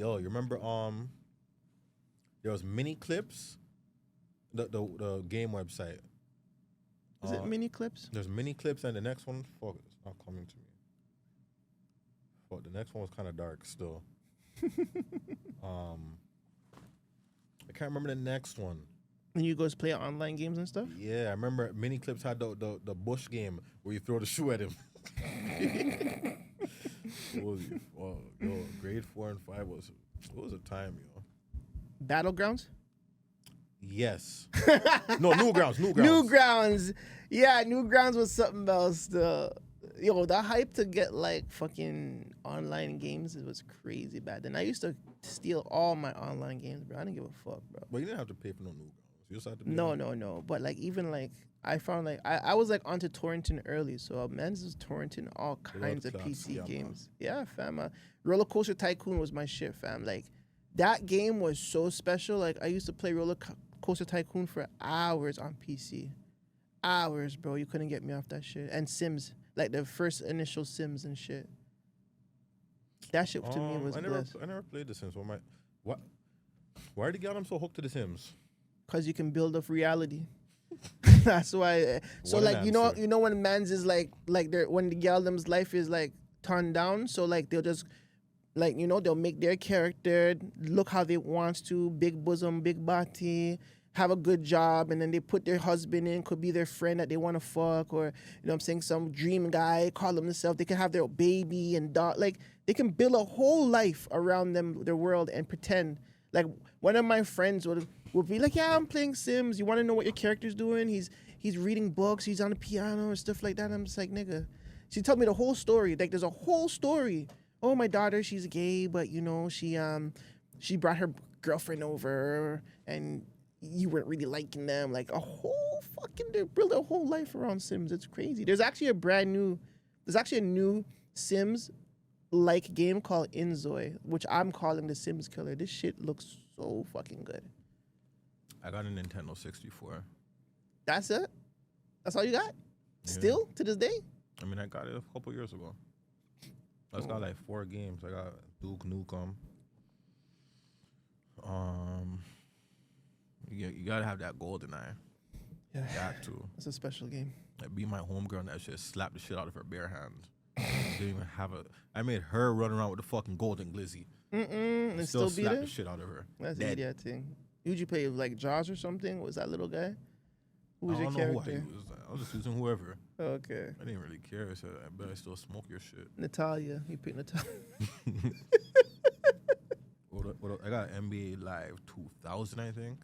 Yo, you remember there was mini clips, the game website. Is it mini clips? There's mini clips, and the next one, fuck, it's not coming to me. Fuck, the next one was kind of dark still. I can't remember the next one. And you guys play online games and stuff? Yeah, I remember mini clips had the bush game where you throw the shoe at him. Yo, grade 4 and 5 was a time, yo. Battlegrounds? Yes. No, Newgrounds. Newgrounds. Yeah, Newgrounds was something else. Yo, the hype to get like fucking online games was crazy back then. I used to steal all my online games, bro. I didn't give a fuck, bro. But you didn't have to pay for no Newgrounds. You just had to pay. No. But like even like I found like I was like onto torrenting early, so man's was torrenting all kinds of PC games. Man. Yeah, fam. Roller Coaster Tycoon was my shit, fam. Like that game was so special. Like I used to play Roller Coaster Tycoon for hours on PC. Hours, bro. You couldn't get me off that shit. And Sims, like the first initial Sims and shit. That shit to me was bliss. I never played The Sims. Why did you get them so hooked to The Sims? Because you can build up reality. That's why. So What an like answer. you know when man's is like when the girl them's life is like turned down. So like they'll just like they'll make their character look how they want to, big bosom, big body, have a good job, and then they put their husband in, could be their friend that they want to fuck, or what I'm saying, some dream guy, call them themselves. They can have their baby and dog. Like they can build a whole life around them, their world, and pretend. Like one of my friends would be like, yeah, I'm playing Sims. You want to know what your character's doing? He's reading books. He's on the piano and stuff like that. I'm just like, nigga. She told me the whole story. Like there's a whole story. Oh, my daughter, she's gay, but she brought her girlfriend over, and you weren't really liking them. Like they build a whole life around Sims. It's crazy. There's actually a new Sims like game called Inzoi, which I'm calling the Sims Killer. This shit looks so fucking good. I got a Nintendo 64. That's it? That's all you got? Yeah. Still to this day? I mean, I got it a couple years ago. I just got like 4 games. I got Duke Nukem. You gotta have that GoldenEye. Yeah. Got to. It's a special game. I beat my homegirl and that shit slapped the shit out of her bare hand. Didn't even have I made her run around with the fucking golden glizzy. And still beat slapped her? the shit out of her. That's an idiot thing. Who'd you play, like Jaws or something? Was that little guy? Who was your character? I was just using whoever. Okay. I didn't really care. So I bet I still smoke your shit. Natalia. You picked Natalia. I got NBA Live 2000, I think.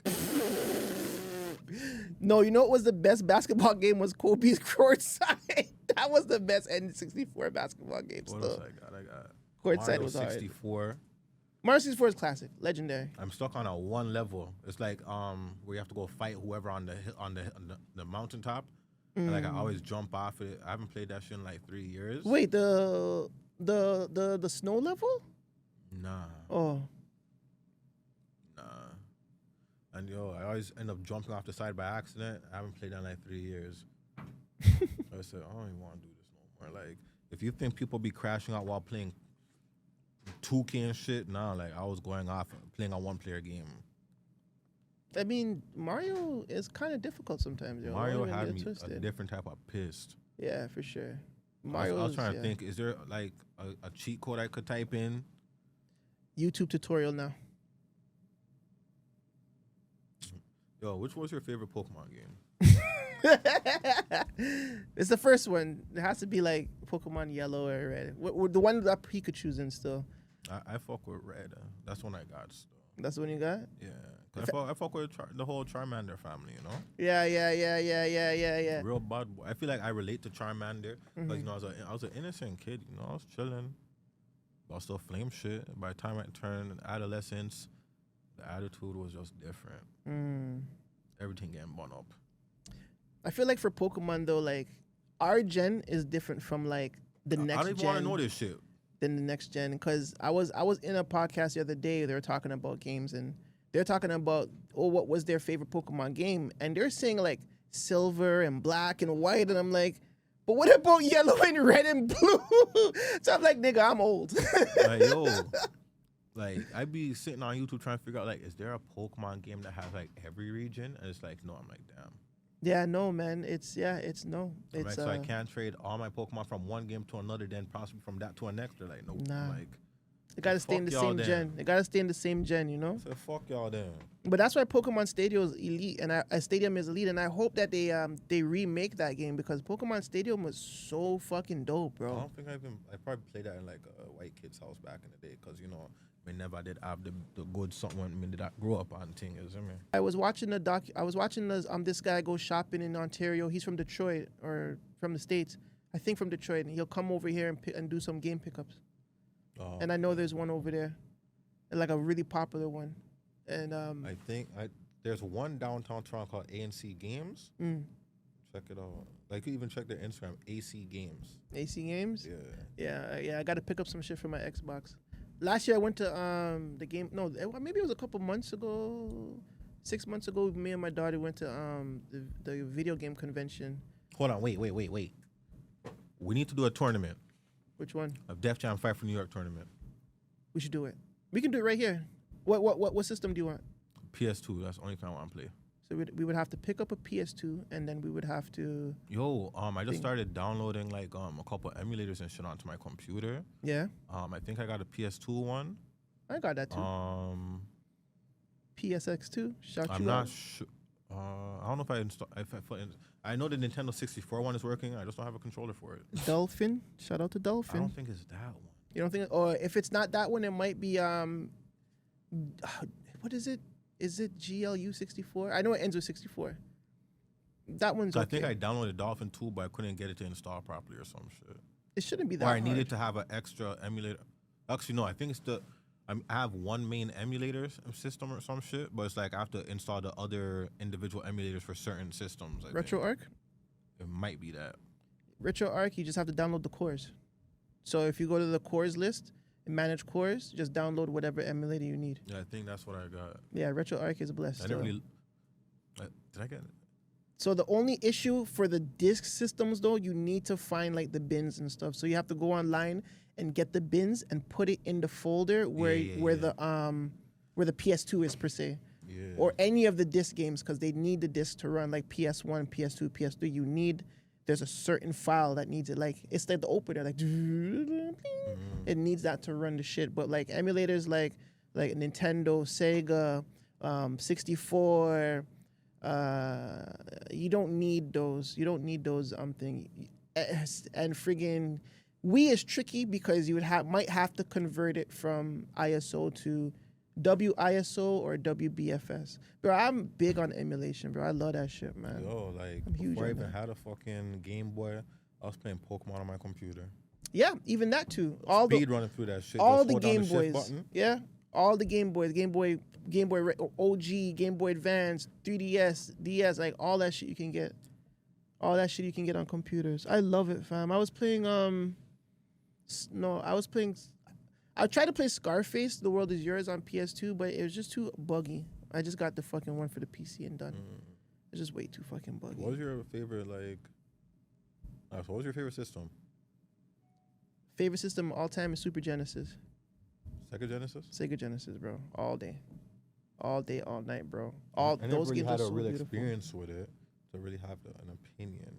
No, you know what was the best basketball game was Kobe's Courtside. That was the best N64 basketball game What still. else I got Courtside Mario was hard. 64. Mario 64 is classic, legendary. I'm stuck on a 1 level. It's like where you have to go fight whoever on the mountaintop. And like I always jump off it. I haven't played that shit in like 3 years. Wait, the snow level? Nah. Oh. Nah. And I always end up jumping off the side by accident. I haven't played that in like 3 years. I said, I don't even want to do this no more. Like, if you think people be crashing out while playing 2K and shit, nah, like I was going off playing a 1-player game. I mean, Mario is kind of difficult sometimes, yo. Mario had me a different type of pissed. Yeah, for sure. I was trying to think, is there like a cheat code I could type in? YouTube tutorial now. Yo, which was your favorite Pokemon game? It's the first one. It has to be like Pokemon Yellow or Red. The one that Pikachu's in still. I fuck with Red. That's one I got still. That's the one you got? Yeah. I fuck with the whole Charmander family, you know? Yeah. Real bad boy. I feel like I relate to Charmander. Because, I was an innocent kid, I was chilling. I was still flame shit. By the time I turned adolescence, the attitude was just different. Everything getting bun up. I feel like for Pokemon, though, like, our gen is different from, like, the next gen. I don't even want to know this shit. Than the next gen. Because I was in a podcast the other day. They were talking about games, and they're talking about, what was their favorite Pokemon game? And they're saying, like, silver and black and white. And I'm like, but what about yellow and red and blue? So I'm like, nigga, I'm old. Like I be sitting on YouTube trying to figure out like, is there a Pokemon game that has like every region? And it's like, no. I'm like, damn. Yeah, no, man. It's no. I'm It's like, so I can't trade all my Pokemon from one game to another, then possibly from that to a next. They're like, nope. Nah. I'm like, They gotta stay in the same then. gen. They gotta stay in the same gen, you know. So fuck y'all then. But that's why Pokemon Stadium is elite, and Stadium is elite, and I hope that they remake that game because Pokemon Stadium was so fucking dope, I bro. don't think I probably played that in like a white kid's house back in the day, cause you know, me never did have the good something when me did I grow up on things, you know. I was watching this guy go shopping in Ontario. He's from Detroit or from the States, I think from Detroit, and he'll come over here and do some game pickups. Oh, And I know there's one over there, like a really popular one. And I think there's one downtown Toronto called ANC Games. Check it out. Like you even check their Instagram, AC Games. AC Games. Yeah. Yeah. I got to pick up some shit for my Xbox. Last year I went to the game. No, maybe it was a couple months ago, 6 months ago. Me and my daughter went to the video game convention. Hold on, wait. We need to do a tournament. Which one? A Def Jam Fight for New York tournament. We should do it. We can do it right here. What system do you want? PS2. That's the only thing I want to play. So we would have to pick up a PS2, and then we would have to. Yo, I just started downloading like a couple emulators and shit onto my computer. Yeah. I think I got a PS2 one. I got that too. PSX2. I'm not sure. I don't know if I install. I know the Nintendo 64 one is working. I just don't have a controller for it. Dolphin. Shout out to I Dolphin. don't think it's that one. You don't think? Or if it's not that one, it might be what is it? Is it GLU 64? I know it ends with 64. That one's so okay. I think I downloaded Dolphin 2, but I couldn't get it to install properly or some shit. It shouldn't be that Or I hard. needed to have an extra emulator. Actually, no, I think it's I have one main emulator system or some shit, but it's like I have to install the other individual emulators for certain systems. RetroArch? It might be that. RetroArch, you just have to download the cores. So if you go to the cores list and manage cores, just download whatever emulator you need. Yeah, I think that's what I got. Yeah, RetroArch is blessed. I didn't really. Did I get it? So the only issue for the disk systems, though, you need to find like the bins and stuff. So you have to go online and get the bins and put it in the folder where the PS2 is per se, or any of the disc games, because they need the disc to run like PS1, PS2, PS3. There's a certain file that needs it. Like it's like the opener, like it needs that to run the shit. But like emulators, like Nintendo, Sega, 64. You don't need those. You don't need those thing. And friggin' Wii is tricky because you might have to convert it from ISO to WISO or WBFS. Bro, I'm big on emulation, bro. I love that shit, man. Yo, like I'm huge before I on even that. had a fucking Game Boy, I was playing Pokemon on my computer. Yeah, even that too. Speed running through that shit. All Just the hold down Game shift Boys. button. Yeah, all the Game Boys, Game Boy OG, Game Boy Advance, 3DS, DS, like all that shit you can get. All that shit you can get on computers. I love it, fam. I was playing I tried to play Scarface, The World Is Yours on PS2, but it was just too buggy. I just got the fucking one for the PC and done. It's just way too fucking buggy. What was your favorite so what was your favorite system? Favorite system of all time is Super Genesis. Sega Genesis? Sega Genesis, bro. All day. All day, all night, bro. I never Those really games had are a so real beautiful. experience with it to really have an opinion.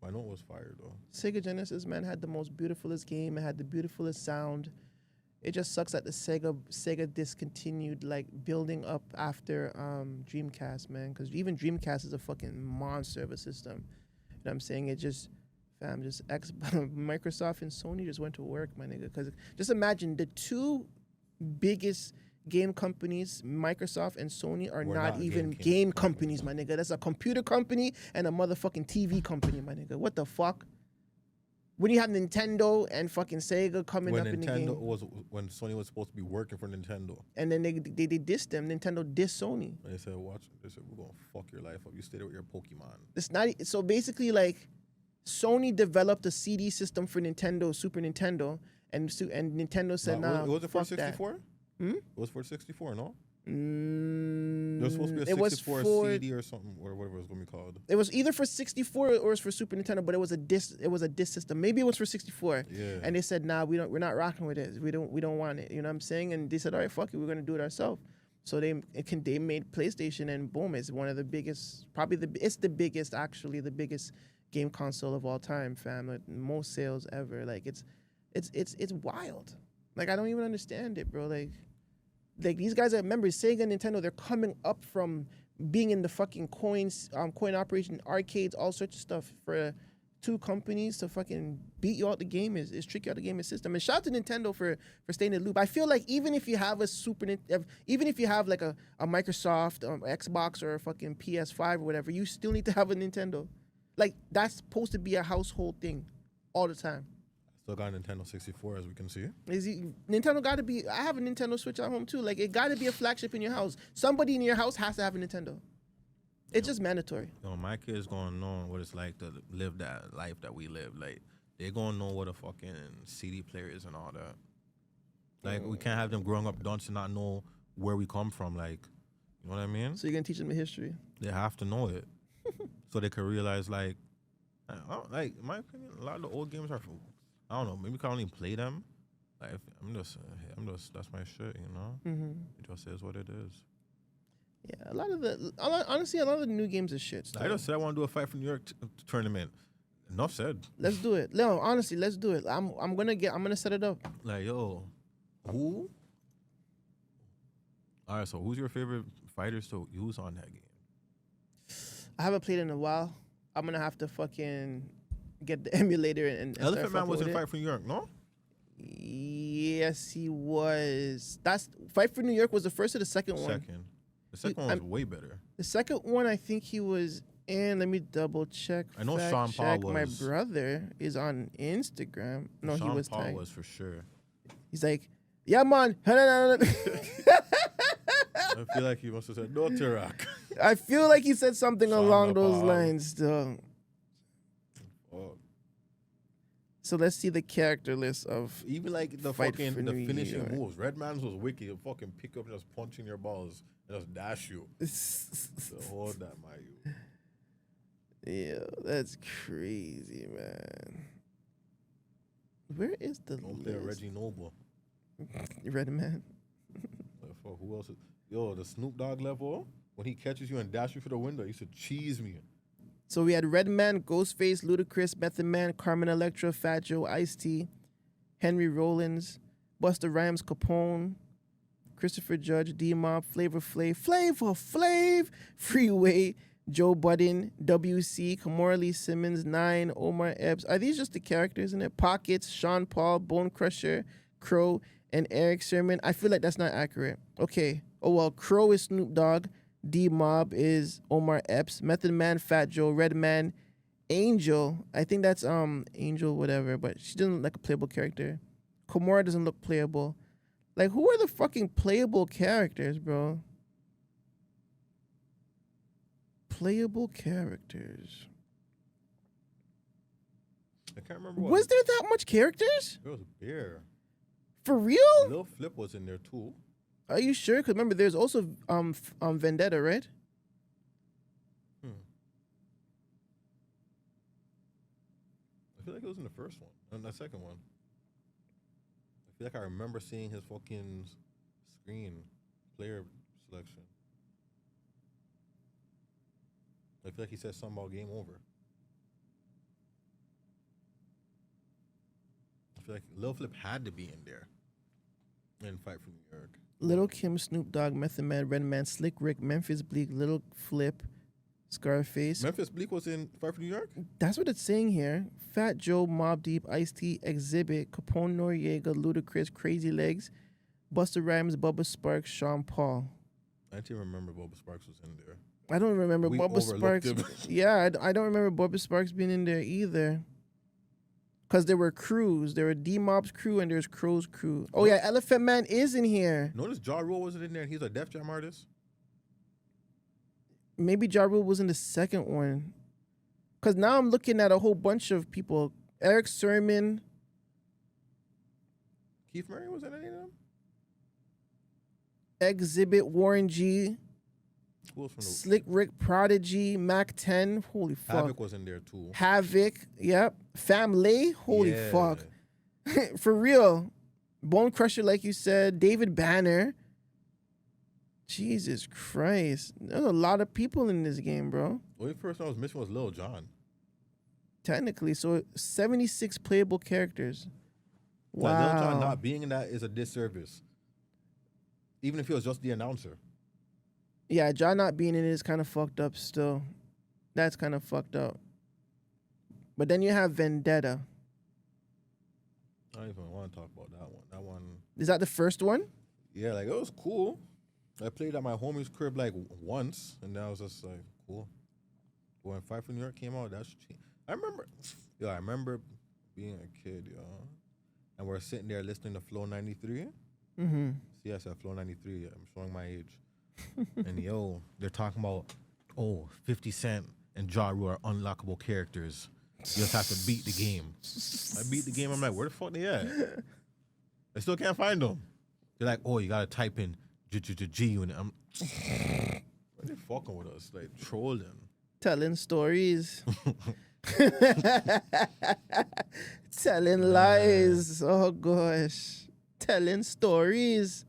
I know it was fire though. Sega Genesis, man, had the most beautifulest game. It had the beautifulest sound. It just sucks that the Sega discontinued like building up after Dreamcast, man. Because even Dreamcast is a fucking monster of a system. You know what I'm saying? It just, Microsoft and Sony just went to work, my nigga. Because just imagine the two biggest game companies, Microsoft and Sony, are We're not even game companies, my nigga. That's a computer company and a motherfucking TV company, my nigga. What the fuck? When you have Nintendo and fucking Sega coming up in the game. When Sony was supposed to be working for Nintendo. And then they dissed them. Nintendo dissed Sony. And they said, they said, we're going to fuck your life up. You stay there with your Pokemon. It's not, so basically like Sony developed a CD system for Nintendo, Super Nintendo, and Nintendo said, nah, was it for fuck that. 64? It was for 64, no? Mm, There was supposed to be it a was 64 for CD or something, or whatever it was going to be called. it was either for 64 or it was for Super Nintendo, but it was a disc system. Maybe it was for 64. Yeah. And they said, "Nah, we're not rocking with it. We don't want it." You know what I'm saying? And they said, "All right, fuck it, we're gonna do it ourselves." So they made PlayStation, and boom, it's one of the biggest, it's the biggest, actually the biggest game console of all time, fam. Like, most sales ever. Like it's wild. Like I don't even understand it, bro. Like these guys are members, Sega, Nintendo, they're coming up from being in the fucking coin operation, arcades, all sorts of stuff for two companies to fucking beat you out the game is trick you out the gaming system. And shout out to Nintendo for staying in the loop. I feel like even if you have a even if you have like a Microsoft, Xbox, or a fucking PS5 or whatever, you still need to have a Nintendo. Like that's supposed to be a household thing all the time. Still got a Nintendo 64, as we can see. Nintendo got to be. I have a Nintendo Switch at home too. Like it got to be a flagship in your house. Somebody in your house has to have a Nintendo. It's just mandatory. My kids gonna know what it's like to live that life that we live. Like they gonna know what a fucking CD player is and all that. Like we can't have them growing up dunce and not know where we come from. Like, you know what I mean? So you're gonna teach them the history. They have to know it, so they can realize like in my opinion, a lot of the old games are. I don't know. Maybe we can only play them. Like I'm just. That's my shit. You know. Mm-hmm. It just is what it is. Yeah, honestly, a lot of the new games is shit. Still. I just said I want to do a Fight for New York tournament. Enough said. Let's do it. No, honestly, let's do it. I'm gonna set it up. Like yo, who? All right. So who's your favorite fighters to use on that game? I haven't played in a while. I'm gonna have to fucking get the emulator and Elephant Man was in Fight for New York, no? Yes, he was. That's Fight for New York was the first or the second one? Second. The second one was way better. The second one, I think he was in. Let me double check. I know Sean Paul was. My brother is on Instagram. No, Sean he was Paul tagged. was for sure. He's like, yeah, man. I feel like he must have said, no, Tirak. I feel like he said something Sean along Paul. those lines still. Oh. So let's see the character list of even like the Fight fucking for the New finishing York. moves. Red Man's was wicked. He'll fucking pick up and just punching your balls and just dash you. So hold that, my you. Yeah, that's crazy, man. Where is the Don't play list? Reggie Noble. Red Man. Fuck, who else? Yo, the Snoop Dogg level, when he catches you and dash you through the window, he used to cheese me. So we had Redman, Ghostface, Ludacris, Method Man, Carmen Electra, Fat Joe, Ice-T, Henry Rollins, Busta Rhymes, Capone, Christopher Judge, D-Mob, Flavor Flav, Freeway, Joe Budden, WC, Kamora Lee Simmons, Nine, Omar Epps. Are these just the characters in it? Pockets, Sean Paul, Bone Crusher, Crow, and Eric Sermon. I feel like that's not accurate. Okay. Oh, well, Crow is Snoop Dogg. D-Mob is Omar Epps. Method Man, Fat Joe. Redman, Angel. I think that's Angel whatever, but she doesn't look like a playable character. Komora doesn't look playable. Like, who are the fucking playable characters, bro? Playable characters. I can't remember what. Was there that much characters? There was a bear. For real? Lil Flip was in there too. Are you sure? Because remember, there's also Vendetta, right? I feel like it was in the first one, and the second one. I feel like I remember seeing his fucking screen player selection. I feel like he said something about game over. I feel like Lil Flip had to be in there in Fight for New York. Little Kim, Snoop Dogg, Method Man, Redman, Slick Rick, Memphis Bleak, Little Flip, Scarface. Memphis Bleak was in Fight for New York? That's what it's saying here. Fat Joe, Mobb Deep, Ice-T, Exhibit, Capone Noriega, Ludacris, Crazy Legs, Busta Rhymes, Bubba Sparks, Sean Paul. I didn't even remember Bubba Sparks was in there. I don't remember We Bubba overlooked Sparks. him. Yeah, I don't remember Bubba Sparks being in there either. Because there were crews. There were D-Mob's crew and there's Crow's crew. Oh, yeah, Elephant Man is in here. Notice Ja Rule wasn't in there, and he's a Def Jam artist. Maybe Ja Rule was in the second one. Because now I'm looking at a whole bunch of people. Eric Sermon. Keith Murray was in any of them? Exhibit, Warren G, Who else from the Slick Rick, Prodigy, Mac 10. Holy fuck. Havoc was in there too. Havoc. Yep. Family. Holy Yeah. fuck. For real. Bone Crusher, like you said. David Banner. Jesus Christ. There's a lot of people in this game, bro. The only person I was missing was Lil Jon. Technically. So 76 playable characters. Like, Lil Jon Wow. not being in that is a disservice. Even if he was just the announcer. Yeah, John not being in it is kind of fucked up still. That's kind of fucked up. But then you have Vendetta. I don't even want to talk about that one. That one, Is that the first one? yeah, like it was cool. I played at my homie's crib like once, and then I was just like, cool. But when FFNY came out, that's I remember being a kid, yo, and we're sitting there listening to Flow 93. Mm-hmm. See, I said Flow 93. I'm showing my age. And yo, they're talking about 50 Cent and Ja Rule are unlockable characters. You just have to beat the game. I beat the game. I'm like, where the fuck they at? I still can't find them. They're like, you gotta type in G unit. I'm. Why they fucking with us? Like trolling. Telling stories. Telling lies. Oh gosh. Telling stories.